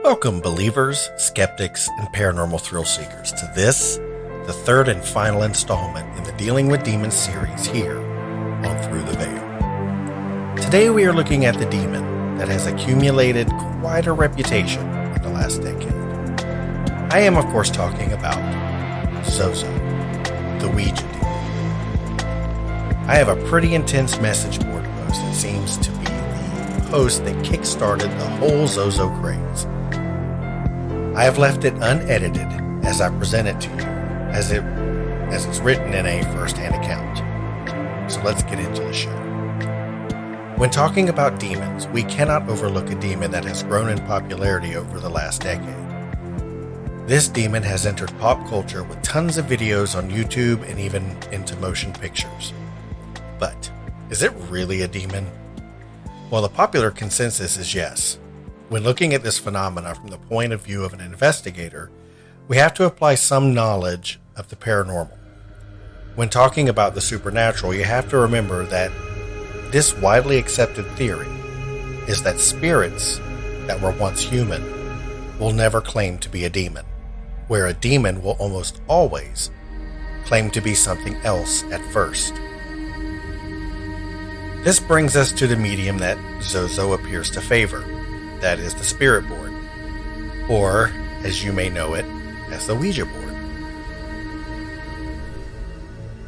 Welcome, believers, skeptics, and paranormal thrill seekers, to this, the third and final installment in the Dealing with Demons series here on Through the Veil. Today we are looking at the demon that has accumulated quite a reputation in the last decade. I am, of course, talking about ZoZo, the Ouija demon. I have a pretty intense message board post that seems to be the post that kickstarted the whole ZoZo craze. I have left it unedited as I present it to you, as it's written in a first-hand account. So let's get into the show. When talking about demons, we cannot overlook a demon that has grown in popularity over the last decade. This demon has entered pop culture with tons of videos on YouTube and even into motion pictures. But is it really a demon? Well, the popular consensus is yes. When looking at this phenomena from the point of view of an investigator, we have to apply some knowledge of the paranormal. When talking about the supernatural, you have to remember that this widely accepted theory is that spirits that were once human will never claim to be a demon, where a demon will almost always claim to be something else at first. This brings us to the medium that ZoZo appears to favor. That is the spirit board, or as you may know it, as the Ouija board.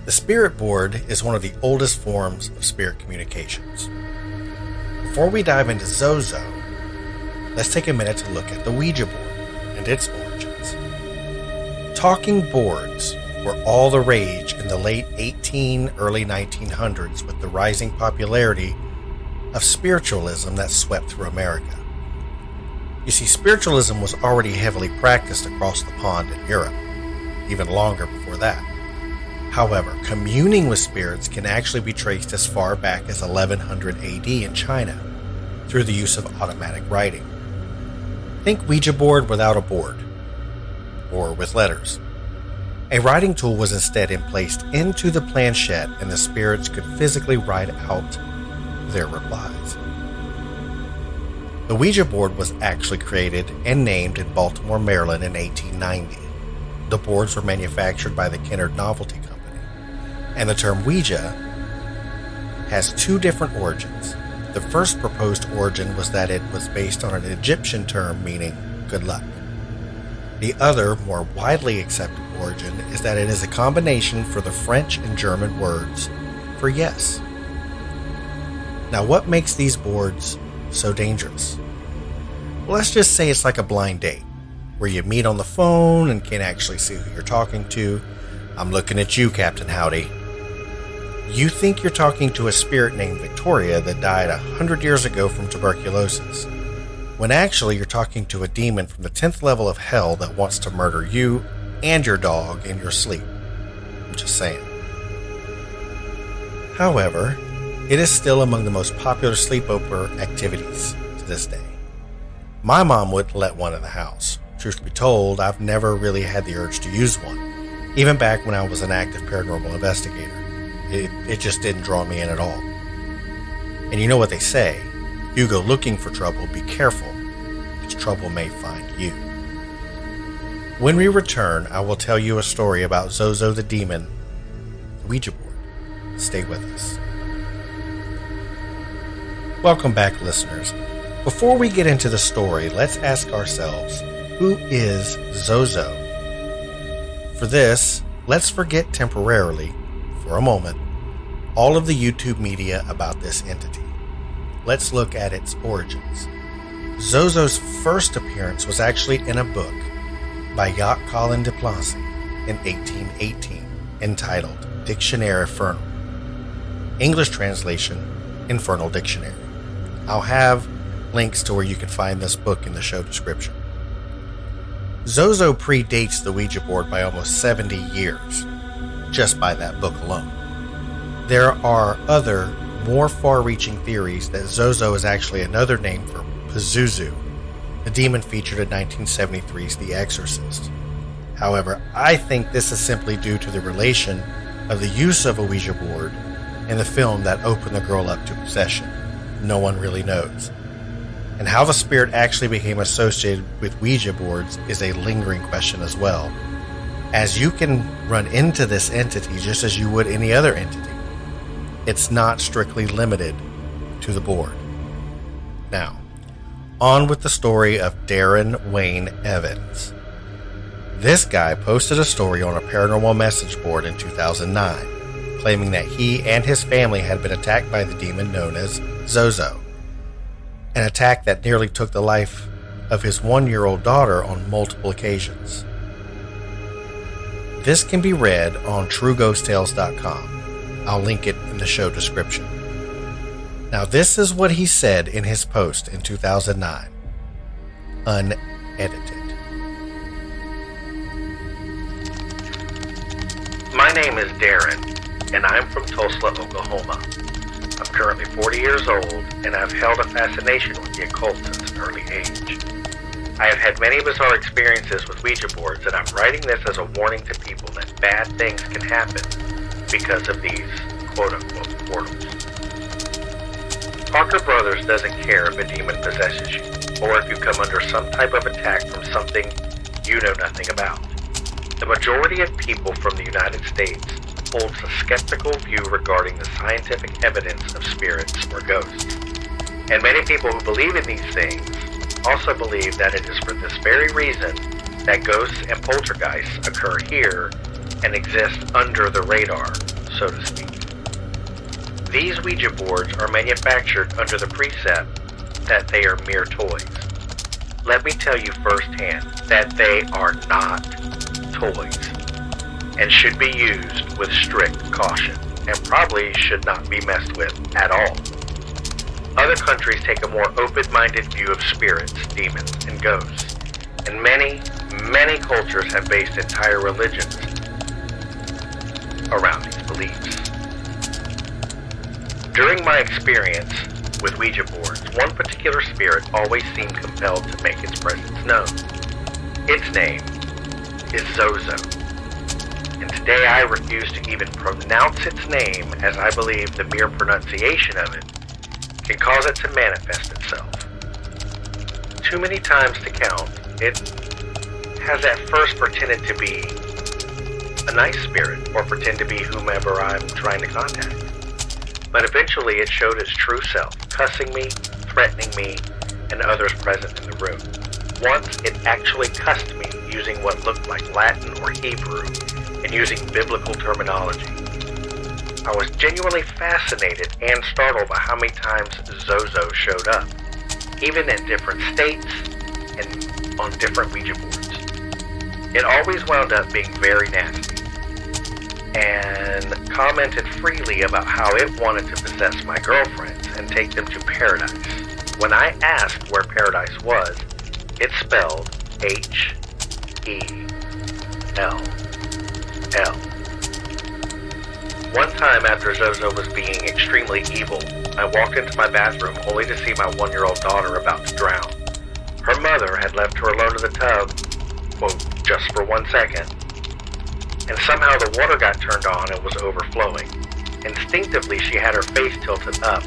The spirit board is one of the oldest forms of spirit communications. Before we dive into ZoZo, let's take a minute to look at the Ouija board and its origins. Talking boards were all the rage in the late early 1900s with the rising popularity of spiritualism that swept through America. You see, spiritualism was already heavily practiced across the pond in Europe, even longer before that. However, communing with spirits can actually be traced as far back as 1100 AD in China, through the use of automatic writing. Think Ouija board without a board, or with letters. A writing tool was instead placed into the planchette, and the spirits could physically write out their replies. The Ouija board was actually created and named in Baltimore, Maryland in 1890. The boards were manufactured by the Kennard Novelty Company, and the term Ouija has two different origins. The first proposed origin was that it was based on an Egyptian term meaning good luck. The other, more widely accepted origin is that it is a combination for the French and German words for yes. Now, what makes these boards so dangerous? Well, let's just say it's like a blind date, where you meet on the phone and can't actually see who you're talking to. I'm looking at you, Captain Howdy. You think you're talking to a spirit named Victoria that died 100 years ago from tuberculosis, when actually you're talking to a demon from the 10th level of hell that wants to murder you and your dog in your sleep. I'm just saying. However, it is still among the most popular sleepover activities to this day. My mom wouldn't let one in the house. Truth be told, I've never really had the urge to use one, even back when I was an active paranormal investigator. It just didn't draw me in at all. And you know what they say, if you go looking for trouble, be careful, because trouble may find you. When we return, I will tell you a story about ZoZo the demon, the Ouija board. Stay with us. Welcome back, listeners. Before we get into the story, let's ask ourselves, who is ZoZo? For this, let's forget temporarily, for a moment, all of the YouTube media about this entity. Let's look at its origins. ZoZo's first appearance was actually in a book by Jacques Collin de Plancy in 1818, entitled Dictionnaire Infernal. English translation, Infernal Dictionary. I'll have links to where you can find this book in the show description. ZoZo predates the Ouija board by almost 70 years, just by that book alone. There are other, more far-reaching theories that ZoZo is actually another name for Pazuzu, the demon featured in 1973's The Exorcist. However, I think this is simply due to the relation of the use of a Ouija board in the film that opened the girl up to possession. No one really knows. And how the spirit actually became associated with Ouija boards is a lingering question as well, as you can run into this entity just as you would any other entity. It's not strictly limited to the board. Now, on with the story of Darren Wayne Evans. This guy posted a story on a paranormal message board in 2009, claiming that he and his family had been attacked by the demon known as ZoZo, an attack that nearly took the life of his 1-year-old daughter on multiple occasions. This can be read on trueghosttales.com. I'll link it in the show description. Now, this is what he said in his post in 2009, unedited. My name is Darren, and I'm from Tulsa, Oklahoma. I'm currently 40 years old, and I've held a fascination with the occult since an early age. I have had many bizarre experiences with Ouija boards, and I'm writing this as a warning to people that bad things can happen because of these quote-unquote portals. Parker Brothers doesn't care if a demon possesses you, or if you come under some type of attack from something you know nothing about. The majority of people from the United States holds a skeptical view regarding the scientific evidence of spirits or ghosts. And many people who believe in these things also believe that it is for this very reason that ghosts and poltergeists occur here and exist under the radar, so to speak. These Ouija boards are manufactured under the precept that they are mere toys. Let me tell you firsthand that they are not toys and should be used with strict caution and probably should not be messed with at all. Other countries take a more open-minded view of spirits, demons, and ghosts, and many cultures have based entire religions around these beliefs. During my experience with Ouija boards, one particular spirit always seemed compelled to make its presence known. Its name is ZoZo, and today I refuse to even pronounce its name, as I believe the mere pronunciation of it can cause it to manifest itself. Too many times to count, it has at first pretended to be a nice spirit or pretend to be whomever I'm trying to contact. But eventually it showed its true self, cussing me, threatening me, and others present in the room. Once it actually cussed me using what looked like Latin or Hebrew and using biblical terminology. I was genuinely fascinated and startled by how many times ZoZo showed up, even in different states and on different Ouija boards. It always wound up being very nasty, and commented freely about how it wanted to possess my girlfriends and take them to paradise. When I asked where paradise was, it spelled H-E-L-L. One time after ZoZo was being extremely evil, I walked into my bathroom only to see my 1-year-old daughter about to drown. Her mother had left her alone in the tub, quote, just for 1 second, and somehow the water got turned on and was overflowing. Instinctively, she had her face tilted up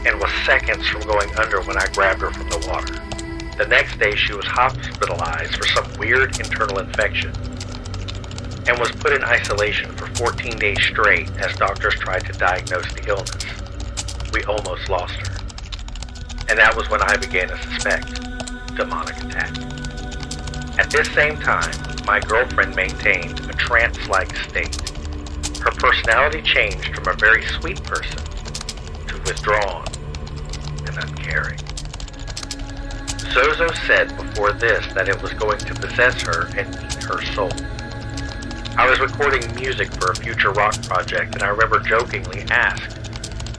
and was seconds from going under when I grabbed her from the water. The next day, she was hospitalized for some weird internal infection and was put in isolation for 14 days straight as doctors tried to diagnose the illness. We almost lost her. And that was when I began to suspect demonic attack. At this same time, my girlfriend maintained a trance-like state. Her personality changed from a very sweet person to withdrawn and uncaring. ZoZo said before this that it was going to possess her and eat her soul. I was recording music for a future rock project, and I remember jokingly asked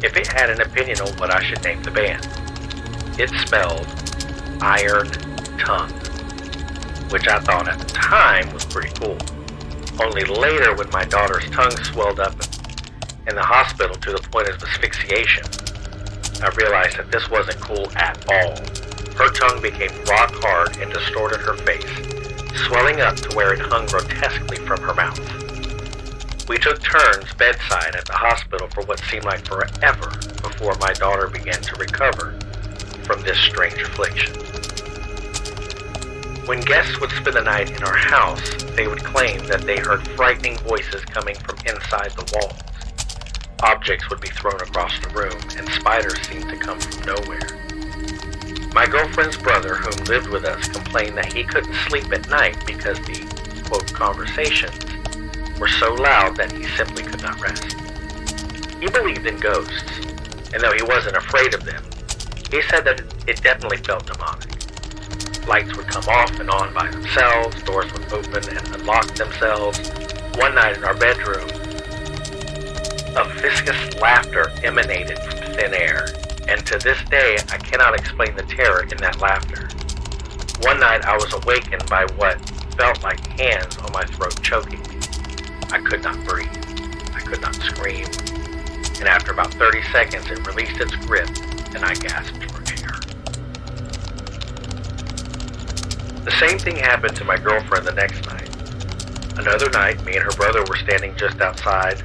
if it had an opinion on what I should name the band. It spelled Iron Tongue, which I thought at the time was pretty cool. Only later, when my daughter's tongue swelled up in the hospital to the point of asphyxiation, I realized that this wasn't cool at all. Her tongue became rock hard and distorted her face, swelling up to where it hung grotesquely from her mouth. We took turns bedside at the hospital for what seemed like forever before my daughter began to recover. from this strange affliction. When guests would spend the night in our house, they would claim that they heard frightening voices coming from inside the walls. Objects would be thrown across the room, and spiders seemed to come from nowhere. My girlfriend's brother, whom lived with us, complained that he couldn't sleep at night because the, quote, conversations were so loud that he simply could not rest. He believed in ghosts, and though he wasn't afraid of them, he said that it definitely felt demonic. Lights would come off and on by themselves, doors would open and unlock themselves. One night in our bedroom, a viscous laughter emanated from thin air, and to this day I cannot explain the terror in that laughter. One night I was awakened by what felt like hands on my throat choking me. I could not breathe. I could not scream. And after about 30 seconds it released its grip and I gasped for air. The same thing happened to my girlfriend the next night. Another night, me and her brother were standing just outside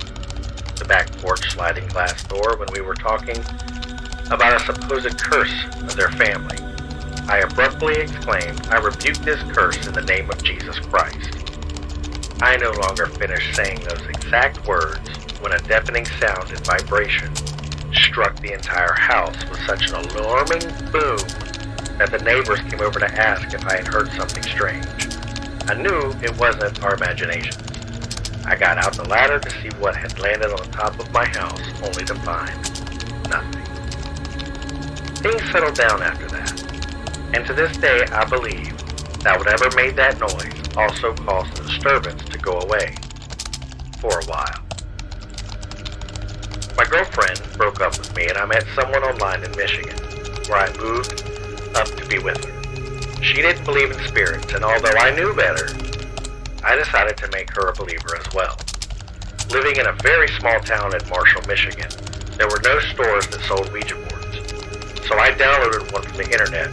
the back porch sliding glass door when we were talking about a supposed curse of their family. I abruptly exclaimed, "I rebuke this curse in the name of Jesus Christ." I no longer finished saying those exact words when a deafening sound and vibration struck the entire house with such an alarming boom that the neighbors came over to ask if I had heard something strange. I knew it wasn't our imaginations. I got out the ladder to see what had landed on the top of my house, only to find nothing. Things settled down after that, and to this day I believe that whatever made that noise also caused the disturbance to go away for a while. My girlfriend broke up with me and I met someone online in Michigan, where I moved up to be with her. She didn't believe in spirits, and although I knew better, I decided to make her a believer as well. Living in a very small town in Marshall, Michigan, there were no stores that sold Ouija boards. So I downloaded one from the internet,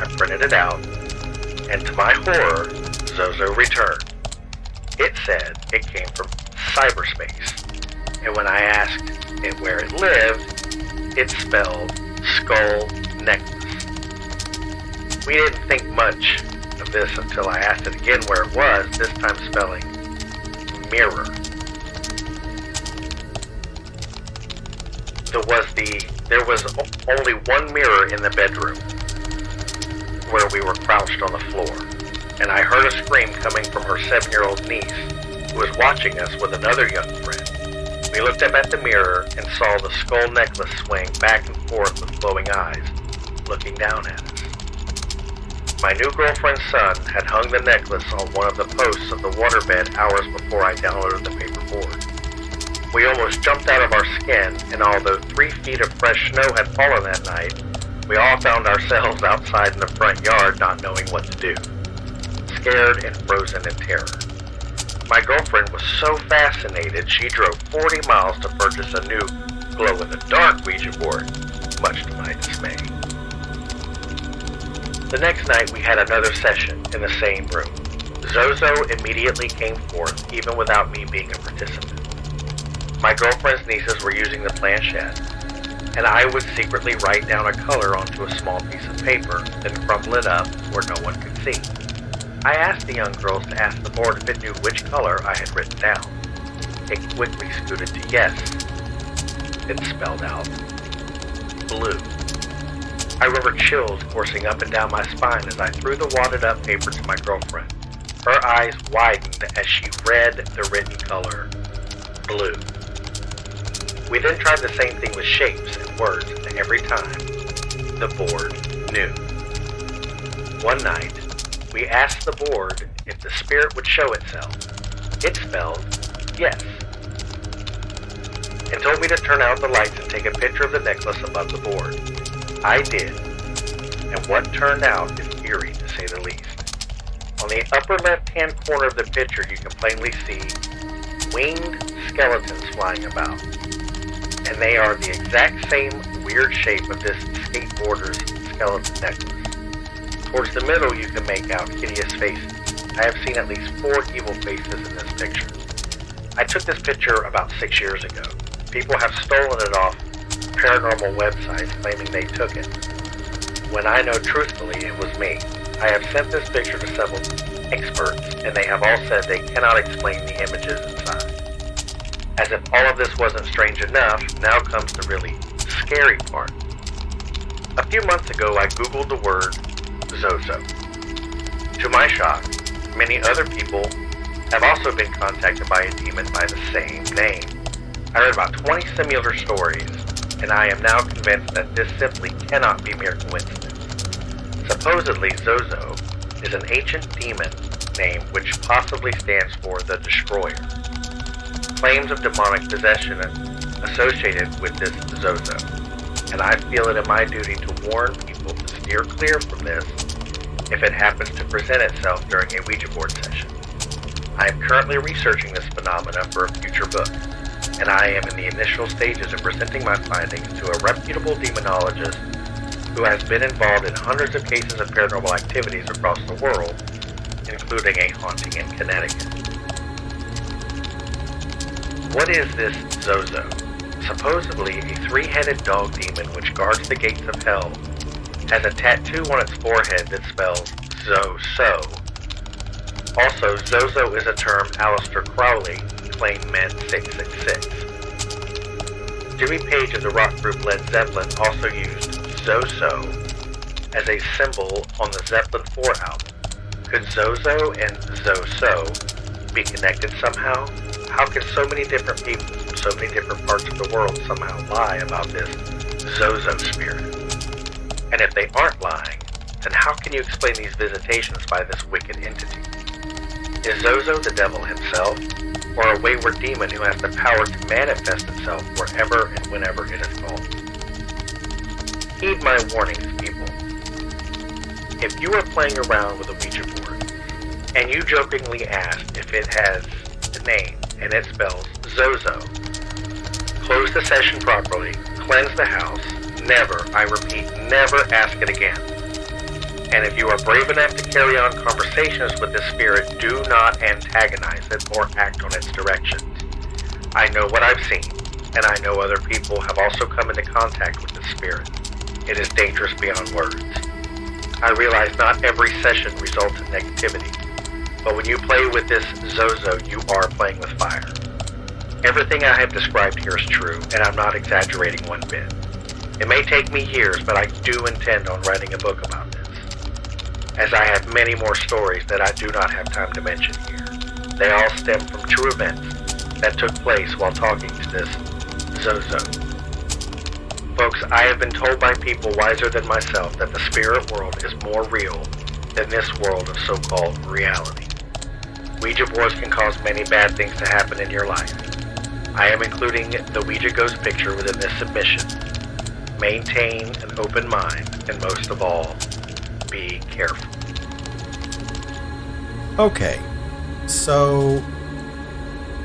I printed it out, and to my horror, ZoZo returned. It said it came from cyberspace, and when I asked it where it lived, it spelled skull necklace. We didn't think much of this until I asked it again where it was, this time spelling mirror. There was only one mirror in the bedroom where we were crouched on the floor, and I heard a scream coming from her 7-year-old niece, who was watching us with another young friend. We looked up at the mirror and saw the skull necklace swaying back and forth with glowing eyes, looking down at us. My new girlfriend's son had hung the necklace on one of the posts of the waterbed hours before I downloaded the paper board. We almost jumped out of our skin, and although 3 feet of fresh snow had fallen that night, we all found ourselves outside in the front yard not knowing what to do, scared and frozen in terror. My girlfriend was so fascinated she drove 40 miles to purchase a new glow-in-the-dark Ouija board, much to my dismay. The next night we had another session in the same room. ZoZo immediately came forth, even without me being a participant. My girlfriend's nieces were using the planchette, and I would secretly write down a color onto a small piece of paper, then crumple it up where no one could see. I asked the young girls to ask the board if it knew which color I had written down. It quickly scooted to yes. It spelled out blue. I remember chills coursing up and down my spine as I threw the wadded up paper to my girlfriend. Her eyes widened as she read the written color blue. We then tried the same thing with shapes and words, and every time, the board knew. One night, we asked the board if the spirit would show itself. It spelled yes, and told me to turn out the lights and take a picture of the necklace above the board. I did, and what turned out is eerie to say the least. On the upper left-hand corner of the picture, you can plainly see winged skeletons flying about. And they are the exact same weird shape of this skateboarder's skeleton necklace. Towards the middle you can make out hideous faces. I have seen at least 4 evil faces in this picture. I took this picture about 6 years ago. People have stolen it off paranormal websites claiming they took it. when I know truthfully it was me. I have sent this picture to several experts, and they have all said they cannot explain the images inside. As if all of this wasn't strange enough, now comes the really scary part. A few months ago, I googled the word ZoZo. To my shock, many other people have also been contacted by a demon by the same name. I read about 20 similar stories, and I am now convinced that this simply cannot be mere coincidence. Supposedly, ZoZo is an ancient demon name which possibly stands for the Destroyer. Claims of demonic possession associated with this ZoZo, and I feel it in my duty to warn people to steer clear from this if it happens to present itself during a Ouija board session. I am currently researching this phenomena for a future book, and I am in the initial stages of presenting my findings to a reputable demonologist who has been involved in hundreds of cases of paranormal activities across the world, including a haunting in Connecticut. What is this ZoZo? Supposedly a three-headed dog demon which guards the gates of hell, has a tattoo on its forehead that spells ZoZo. Also, ZoZo is a term Aleister Crowley claimed meant 666. Jimmy Page of the rock group Led Zeppelin also used ZoZo as a symbol on the Zeppelin 4 album. Could ZoZo and ZoZo be connected somehow? How can so many different people from so many different parts of the world somehow lie about this ZoZo spirit? And if they aren't lying, then how can you explain these visitations by this wicked entity? Is ZoZo the devil himself, or a wayward demon who has the power to manifest itself wherever and whenever it is called? Heed my warnings, people. If you are playing around with a Ouija board, and you jokingly ask if it has a name and it spells ZoZo, close the session properly, cleanse the house, never, I repeat, never ask it again. And if you are brave enough to carry on conversations with this spirit, do not antagonize it or act on its directions. I know what I've seen, and I know other people have also come into contact with this spirit. It is dangerous beyond words. I realize not every session results in negativity, but when you play with this ZoZo, you are playing with fire. Everything I have described here is true, and I'm not exaggerating one bit. It may take me years, but I do intend on writing a book about this, as I have many more stories that I do not have time to mention here. They all stem from true events that took place while talking to this ZoZo. Folks, I have been told by people wiser than myself that the spirit world is more real than this world of so-called reality. Ouija boards can cause many bad things to happen in your life. I am including the Ouija ghost picture within this submission. Maintain an open mind, and most of all, be careful. Okay, so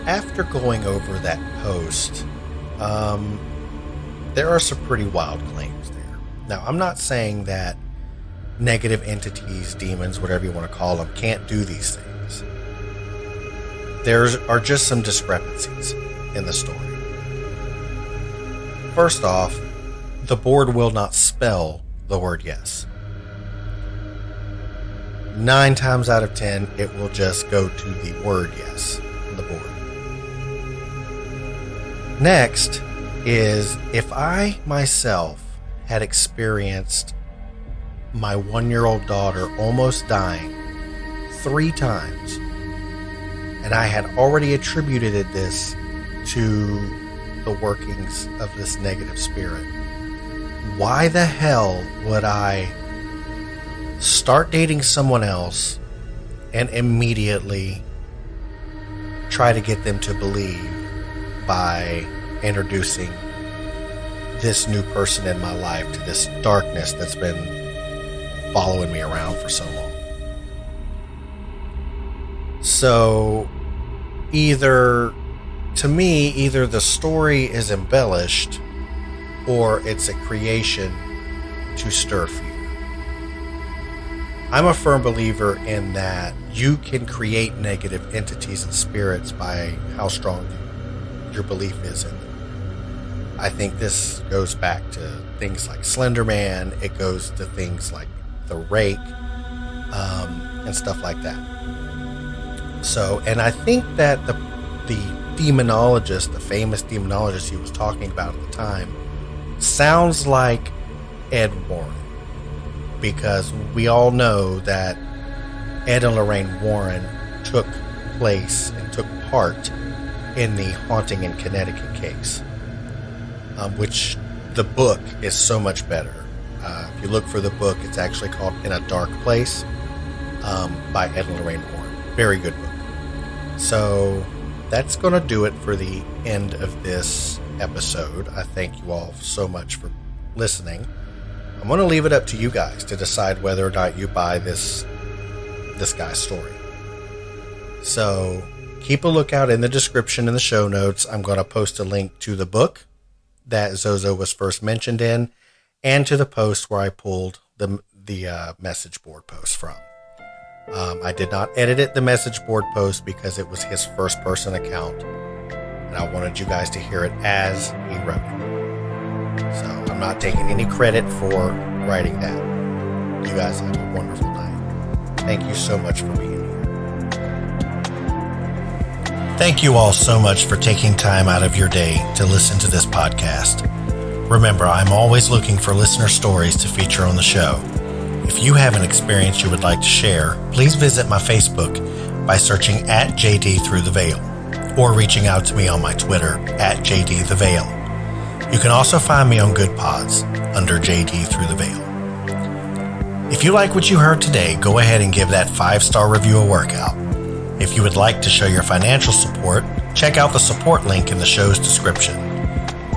after going over that post, there are some pretty wild claims there. Now, I'm not saying that negative entities, demons, whatever you want to call them, can't do these things. There are just some discrepancies in the story. First off, the board will not spell the word yes. 9 times out of 10, it will just go to the word yes on the board. Next is, if I myself had experienced my 1-year-old daughter almost dying 3 times, and I had already attributed this to the workings of this negative spirit, why the hell would I start dating someone else and immediately try to get them to believe by introducing this new person in my life to this darkness that's been following me around for so long? So either the story is embellished or it's a creation to stir fear. I'm a firm believer in that you can create negative entities and spirits by how strong your belief is in them. I think this goes back to things like Slender Man. It goes to things like the Rake, and stuff like that. So, and I think that the demonologist, the famous demonologist he was talking about at the time, sounds like Ed Warren, because we all know that Ed and Lorraine Warren took place and took part in the Haunting in Connecticut case, which the book is so much better. If you look for the book, it's actually called In a Dark Place, by Ed and Lorraine Warren. Very good book. So that's going to do it for the end of this episode. I thank you all so much for listening. I'm going to leave it up to you guys to decide whether or not you buy this guy's story. So keep a lookout in the description in the show notes. I'm going to post a link to the book that ZoZo was first mentioned in, and to the post where I pulled the message board post from. I did not edit the message board post because it was his first person account, and I wanted you guys to hear it as he wrote it. So I'm not taking any credit for writing that. You guys have a wonderful night. Thank you so much for being here. Thank you all so much for taking time out of your day to listen to this podcast. Remember, I'm always looking for listener stories to feature on the show. If you have an experience you would like to share, please visit my Facebook by searching @JD Through the Veil, or reaching out to me on my Twitter @JD The Veil. You can also find me on Good Pods under JD Through the Veil. If you like what you heard today, go ahead and give that 5-star review a workout. If you would like to show your financial support, check out the support link in the show's description.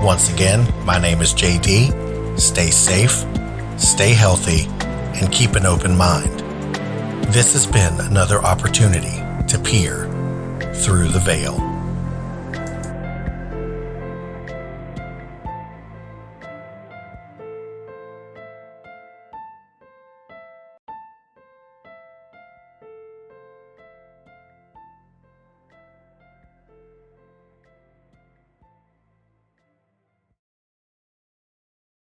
Once again, my name is JD. Stay safe, stay healthy, and keep an open mind. This has been another opportunity to peer through the veil.